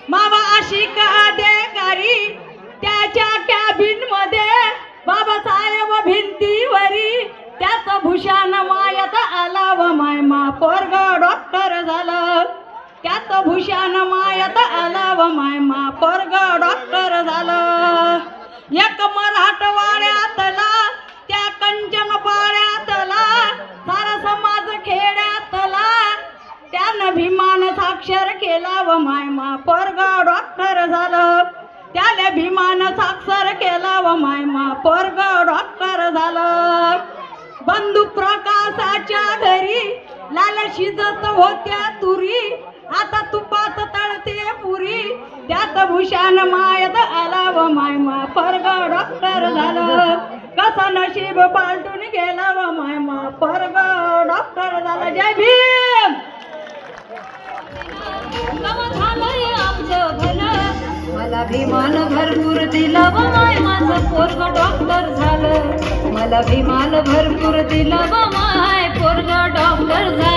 मावा आशिक अधिकारी त्याच्या कॅबिन मध्ये बाबासाहेब भिंतीवरी त्याचं भूषण मायात आला व मायमा पोरग डॉक्टर झालं. त्याचं भूषण मायात आला व मायमा पोरग डॉक्टर झालं. एक मराठवाड्यातला त्या कंचन पाड्यातला सारा समाज खेड्यातला त्यानं भीमान साक्षर केला व मायमा पोरग डॉक्टर झालं. त्याला भीमान साक्षर केला व मायमा पोरग डॉक्टर झालं. बंधू प्रकाशाच्या घरी लाल शिजत होत्या तुरी आता तुपात तळते पुरी त्यात भूषण मायात आला व मायमा पोरग डॉक्टर झालं. कसं नशीब पालटून गेला व मायमा पोरग डॉक्टर झालं. जय भीम. झालंय आमचं भलं मला भीमान भरपूर दिलं व माय माझं पोरग डॉक्टर झालं. मला भीमान भरपूर दिलं व माय पोरग डॉक्टर झालं.